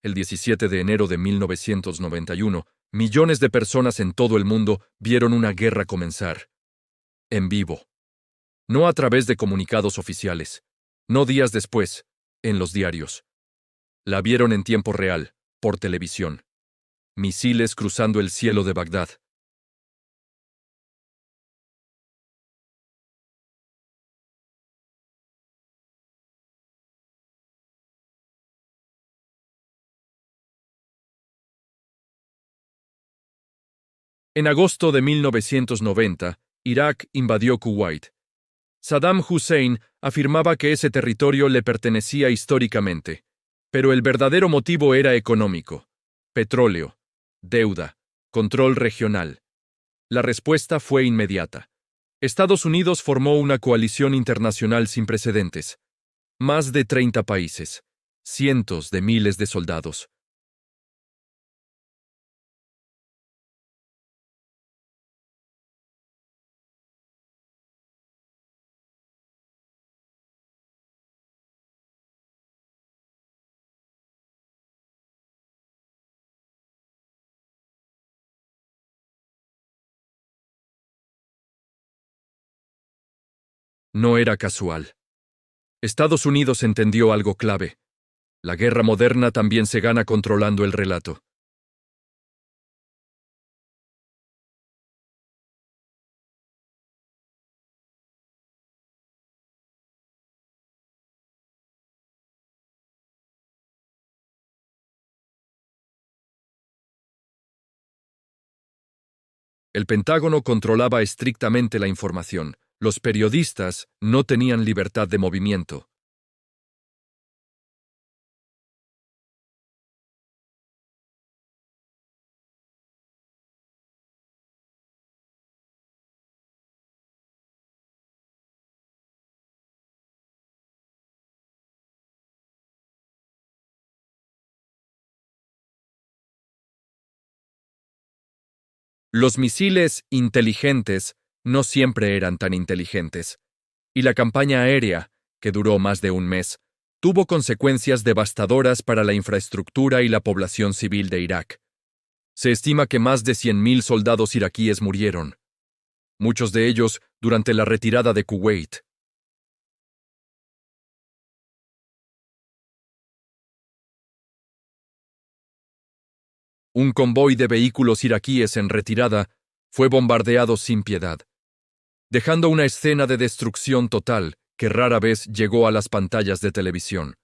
El 17 de enero de 1991, millones de personas en todo el mundo vieron una guerra comenzar. En vivo. No a través de comunicados oficiales. No días después, en los diarios. La vieron en tiempo real, por televisión. Misiles cruzando el cielo de Bagdad. En agosto de 1990, Irak invadió Kuwait. Saddam Hussein afirmaba que ese territorio le pertenecía históricamente, pero el verdadero motivo era económico: petróleo, deuda, control regional. La respuesta fue inmediata. Estados Unidos formó una coalición internacional sin precedentes. Más de 30 países, cientos de miles de soldados. No era casual. Estados Unidos entendió algo clave. La guerra moderna también se gana controlando el relato. El Pentágono controlaba estrictamente la información. Los periodistas no tenían libertad de movimiento. Los misiles inteligentes no siempre eran tan inteligentes. Y la campaña aérea, que duró más de un mes, tuvo consecuencias devastadoras para la infraestructura y la población civil de Irak. Se estima que más de 100.000 soldados iraquíes murieron, muchos de ellos durante la retirada de Kuwait. Un convoy de vehículos iraquíes en retirada fue bombardeado sin piedad, dejando una escena de destrucción total que rara vez llegó a las pantallas de televisión.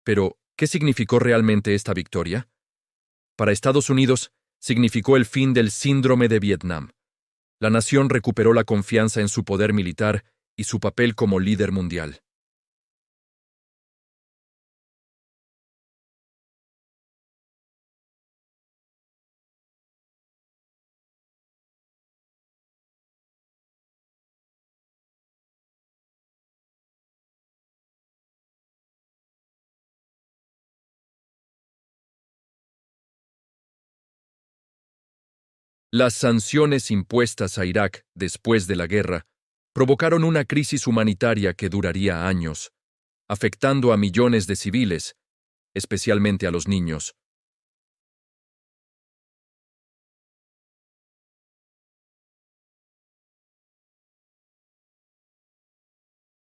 Pero, ¿qué significó realmente esta victoria? Para Estados Unidos, significó el fin del síndrome de Vietnam. La nación recuperó la confianza en su poder militar y su papel como líder mundial. Las sanciones impuestas a Irak después de la guerra provocaron una crisis humanitaria que duraría años, afectando a millones de civiles, especialmente a los niños.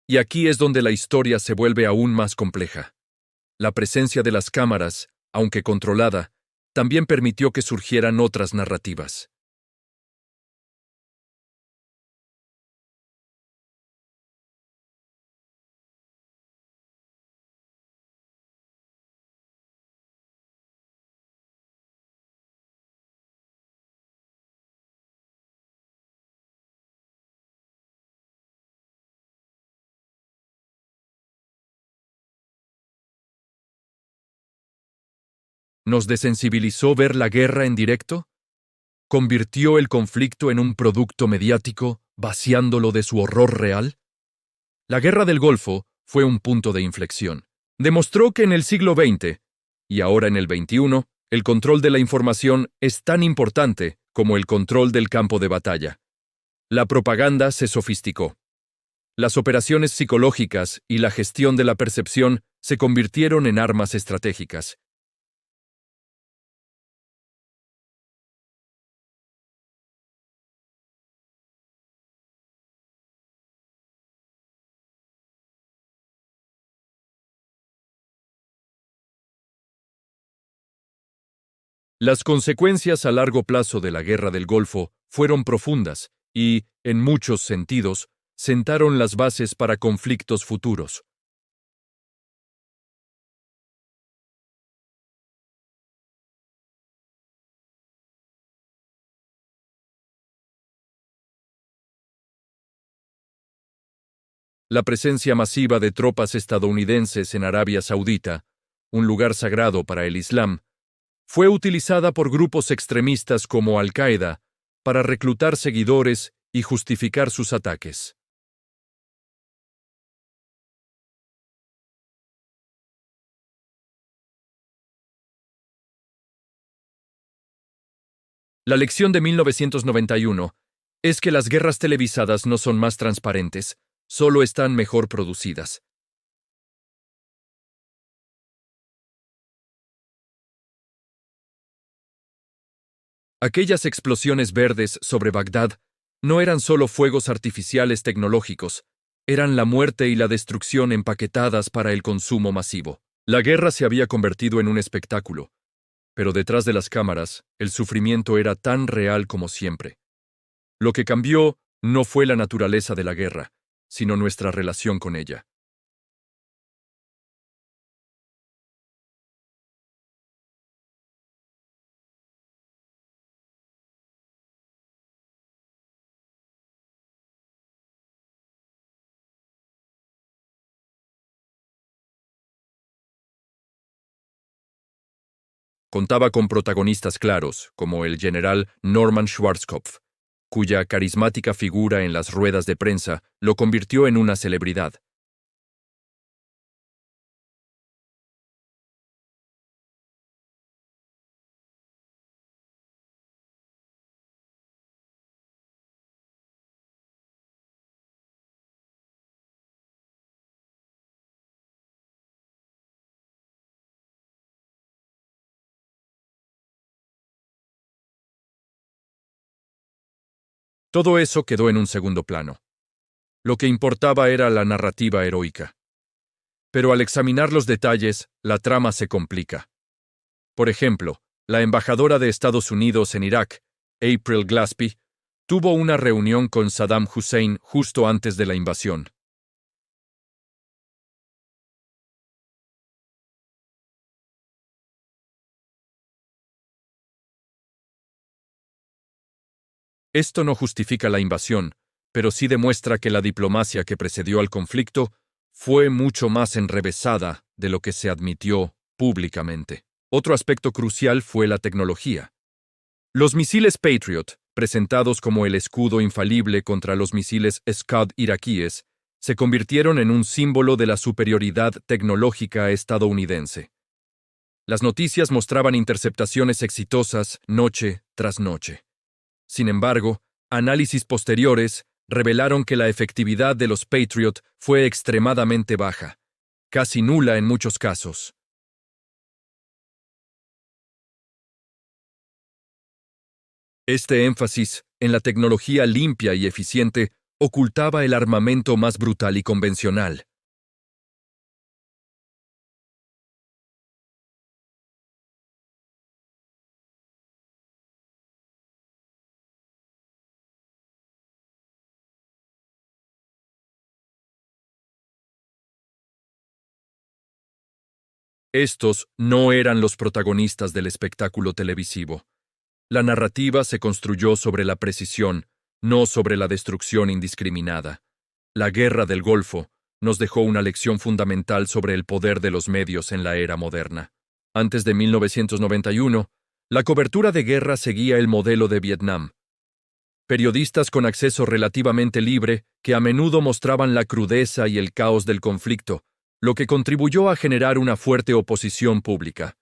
Y aquí es donde la historia se vuelve aún más compleja. La presencia de las cámaras, aunque controlada, también permitió que surgieran otras narrativas. ¿Nos desensibilizó ver la guerra en directo? ¿Convirtió el conflicto en un producto mediático, vaciándolo de su horror real? La Guerra del Golfo fue un punto de inflexión. Demostró que en el siglo XX, y ahora en el XXI, el control de la información es tan importante como el control del campo de batalla. La propaganda se sofisticó. Las operaciones psicológicas y la gestión de la percepción se convirtieron en armas estratégicas. Las consecuencias a largo plazo de la Guerra del Golfo fueron profundas y, en muchos sentidos, sentaron las bases para conflictos futuros. La presencia masiva de tropas estadounidenses en Arabia Saudita, un lugar sagrado para el Islam, fue utilizada por grupos extremistas como Al-Qaeda para reclutar seguidores y justificar sus ataques. La lección de 1991 es que las guerras televisadas no son más transparentes, solo están mejor producidas. Aquellas explosiones verdes sobre Bagdad no eran solo fuegos artificiales tecnológicos, eran la muerte y la destrucción empaquetadas para el consumo masivo. La guerra se había convertido en un espectáculo, pero detrás de las cámaras, el sufrimiento era tan real como siempre. Lo que cambió no fue la naturaleza de la guerra, sino nuestra relación con ella. Contaba con protagonistas claros, como el general Norman Schwarzkopf, cuya carismática figura en las ruedas de prensa lo convirtió en una celebridad. Todo eso quedó en un segundo plano. Lo que importaba era la narrativa heroica. Pero al examinar los detalles, la trama se complica. Por ejemplo, la embajadora de Estados Unidos en Irak, April Glaspie, tuvo una reunión con Saddam Hussein justo antes de la invasión. Esto no justifica la invasión, pero sí demuestra que la diplomacia que precedió al conflicto fue mucho más enrevesada de lo que se admitió públicamente. Otro aspecto crucial fue la tecnología. Los misiles Patriot, presentados como el escudo infalible contra los misiles Scud iraquíes, se convirtieron en un símbolo de la superioridad tecnológica estadounidense. Las noticias mostraban interceptaciones exitosas noche tras noche. Sin embargo, análisis posteriores revelaron que la efectividad de los Patriot fue extremadamente baja, casi nula en muchos casos. Este énfasis en la tecnología limpia y eficiente ocultaba el armamento más brutal y convencional. Estos no eran los protagonistas del espectáculo televisivo. La narrativa se construyó sobre la precisión, no sobre la destrucción indiscriminada. La Guerra del Golfo nos dejó una lección fundamental sobre el poder de los medios en la era moderna. Antes de 1991, la cobertura de guerra seguía el modelo de Vietnam. periodistas con acceso relativamente libre que a menudo mostraban la crudeza y el caos del conflicto, lo que contribuyó a generar una fuerte oposición pública.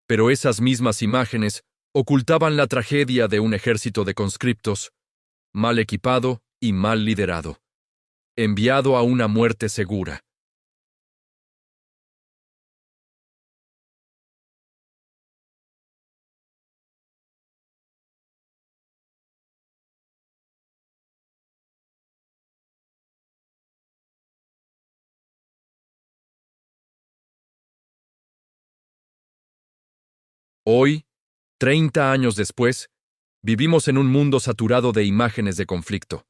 Pero esas mismas imágenes ocultaban la tragedia de un ejército de conscriptos, mal equipado y mal liderado, enviado a una muerte segura. Hoy, 30 años después, vivimos en un mundo saturado de imágenes de conflicto.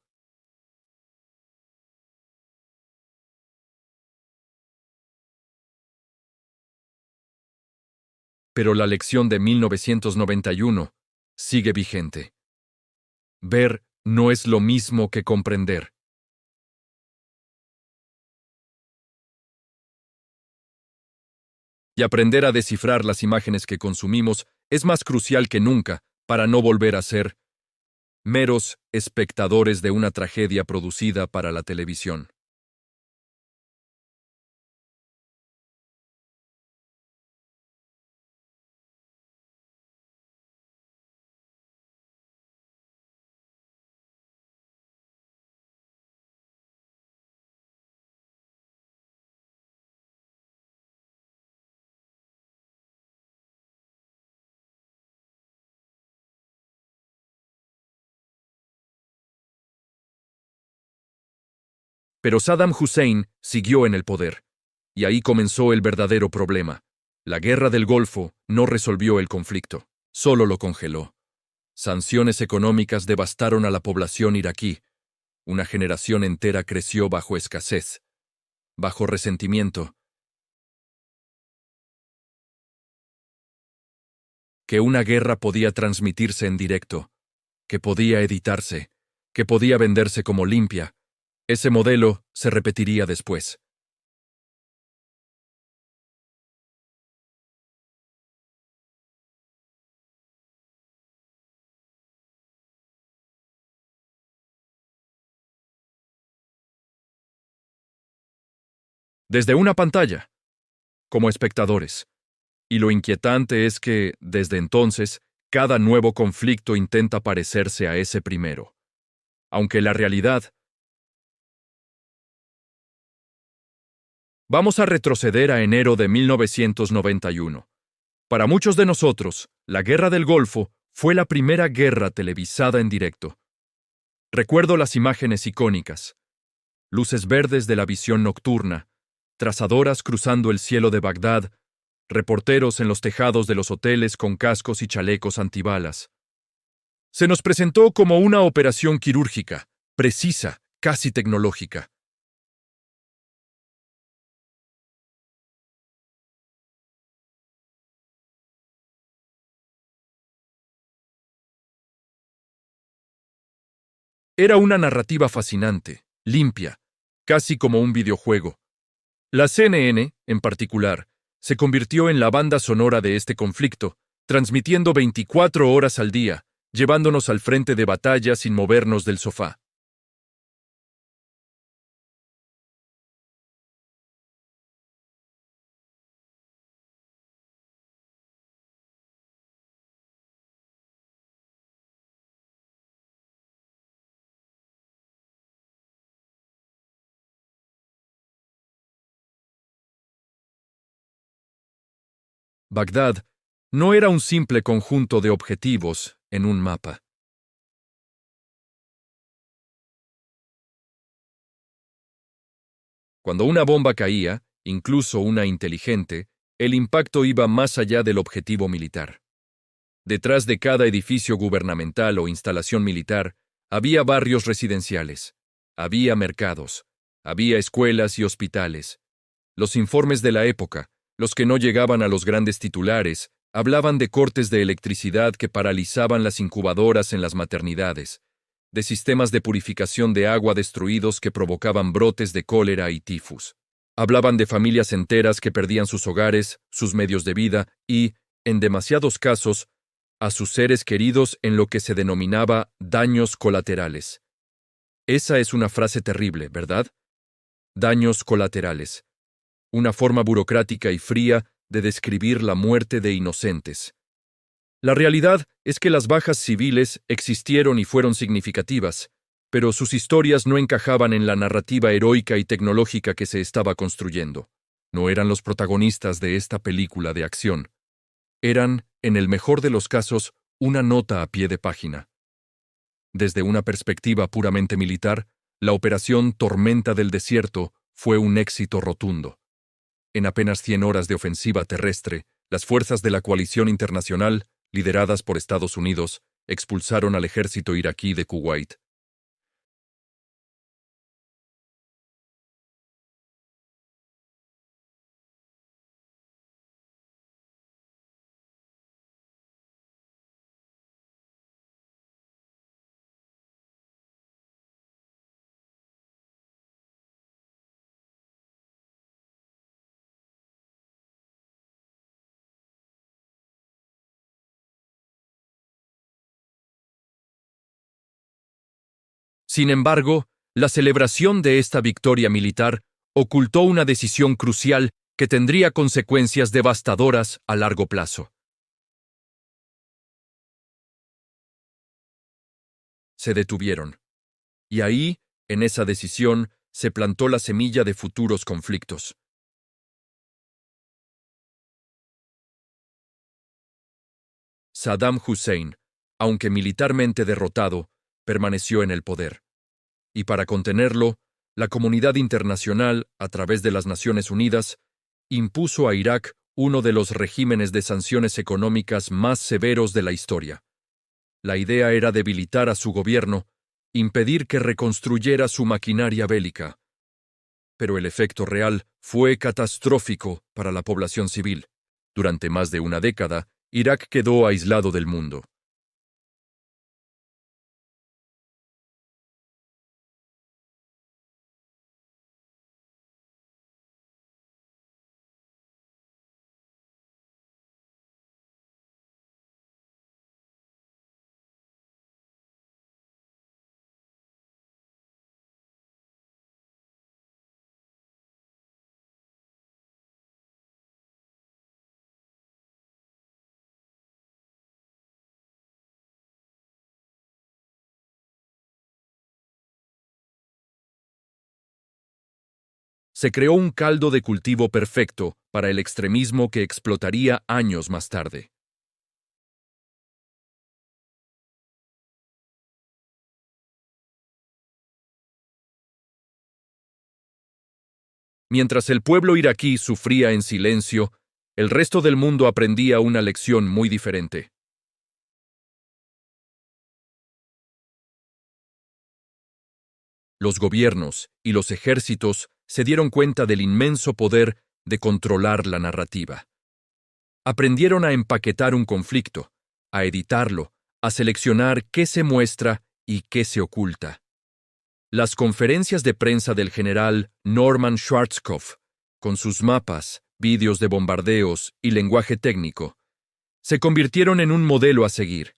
Pero la lección de 1991 sigue vigente. Ver no es lo mismo que comprender. Y aprender a descifrar las imágenes que consumimos es más crucial que nunca para no volver a ser meros espectadores de una tragedia producida para la televisión. Pero Saddam Hussein siguió en el poder, y ahí comenzó el verdadero problema. La guerra del Golfo no resolvió el conflicto, solo lo congeló. Sanciones económicas devastaron a la población iraquí. Una generación entera creció bajo escasez, bajo resentimiento. Que una guerra podía transmitirse en directo, que podía editarse, que podía venderse como limpia. Ese modelo se repetiría después. Desde una pantalla, como espectadores. Y lo inquietante es que, desde entonces, cada nuevo conflicto intenta parecerse a ese primero. Aunque la realidad. Vamos a retroceder a enero de 1991. Para muchos de nosotros, la Guerra del Golfo fue la primera guerra televisada en directo. Recuerdo las imágenes icónicas. Luces verdes de la visión nocturna, trazadoras cruzando el cielo de Bagdad, reporteros en los tejados de los hoteles con cascos y chalecos antibalas. Se nos presentó como una operación quirúrgica, precisa, casi tecnológica. Era una narrativa fascinante, limpia, casi como un videojuego. La CNN, en particular, se convirtió en la banda sonora de este conflicto, transmitiendo 24 horas al día, llevándonos al frente de batalla sin movernos del sofá. Bagdad no era un simple conjunto de objetivos en un mapa. Cuando una bomba caía, incluso una inteligente, El impacto iba más allá del objetivo militar. Detrás de cada edificio gubernamental o instalación militar, había barrios residenciales, había mercados, había escuelas y hospitales. Los informes de la época, los que no llegaban a los grandes titulares, hablaban de cortes de electricidad que paralizaban las incubadoras en las maternidades, de sistemas de purificación de agua destruidos que provocaban brotes de cólera y tifus. Hablaban de familias enteras que perdían sus hogares, sus medios de vida y, en demasiados casos, a sus seres queridos en lo que se denominaba daños colaterales. Esa es una frase terrible, ¿verdad? Daños colaterales. Una forma burocrática y fría de describir la muerte de inocentes. La realidad es que las bajas civiles existieron y fueron significativas, pero sus historias no encajaban en la narrativa heroica y tecnológica que se estaba construyendo. No eran los protagonistas de esta película de acción. Eran, en el mejor de los casos, una nota a pie de página. Desde una perspectiva puramente militar, la operación Tormenta del Desierto fue un éxito rotundo. En apenas 100 horas de ofensiva terrestre, las fuerzas de la coalición internacional, lideradas por Estados Unidos, expulsaron al ejército iraquí de Kuwait. Sin embargo, la celebración de esta victoria militar ocultó una decisión crucial que tendría consecuencias devastadoras a largo plazo. Se detuvieron. Y ahí, en esa decisión, se plantó la semilla de futuros conflictos. Saddam Hussein, aunque militarmente derrotado, permaneció en el poder. Y para contenerlo, la comunidad internacional, a través de las Naciones Unidas, impuso a Irak uno de los regímenes de sanciones económicas más severos de la historia. La idea era debilitar a su gobierno, impedir que reconstruyera su maquinaria bélica. Pero el efecto real fue catastrófico para la población civil. Durante más de una década, Irak quedó aislado del mundo. Se creó un caldo de cultivo perfecto para el extremismo que explotaría años más tarde. Mientras el pueblo iraquí sufría en silencio, el resto del mundo aprendía una lección muy diferente. Los gobiernos y los ejércitos se dieron cuenta del inmenso poder de controlar la narrativa. Aprendieron a empaquetar un conflicto, a editarlo, a seleccionar qué se muestra y qué se oculta. Las conferencias de prensa del general Norman Schwarzkopf, con sus mapas, vídeos de bombardeos y lenguaje técnico, se convirtieron en un modelo a seguir.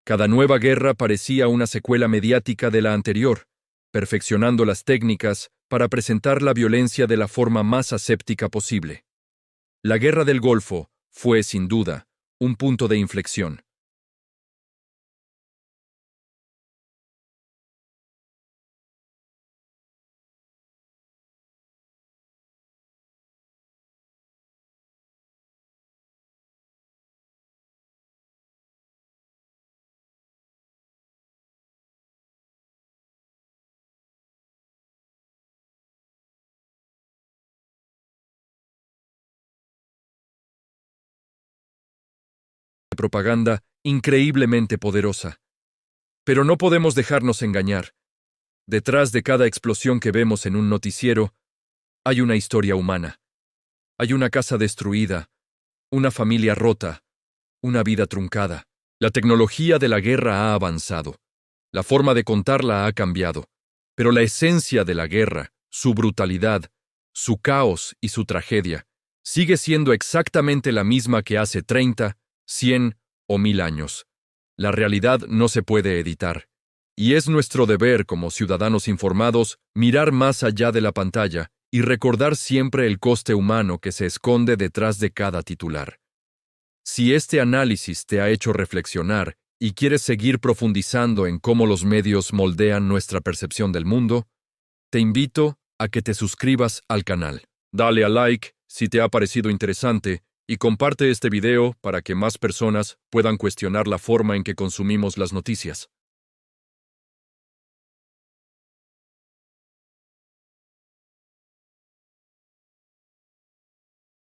Cada nueva guerra parecía una secuela mediática de la anterior, perfeccionando las técnicas para presentar la violencia de la forma más aséptica posible. La Guerra del Golfo fue, sin duda, un punto de inflexión. Propaganda increíblemente poderosa. Pero no podemos dejarnos engañar. Detrás de cada explosión que vemos en un noticiero, hay una historia humana. Hay una casa destruida, una familia rota, una vida truncada. La tecnología de la guerra ha avanzado. La forma de contarla ha cambiado. Pero la esencia de la guerra, su brutalidad, su caos y su tragedia, sigue siendo exactamente la misma que hace 30, 100 o 1000 años. La realidad no se puede editar. Y es nuestro deber como ciudadanos informados mirar más allá de la pantalla y recordar siempre el coste humano que se esconde detrás de cada titular. Si este análisis te ha hecho reflexionar y quieres seguir profundizando en cómo los medios moldean nuestra percepción del mundo, te invito a que te suscribas al canal. Dale a like si te ha parecido interesante y comparte este video para que más personas puedan cuestionar la forma en que consumimos las noticias.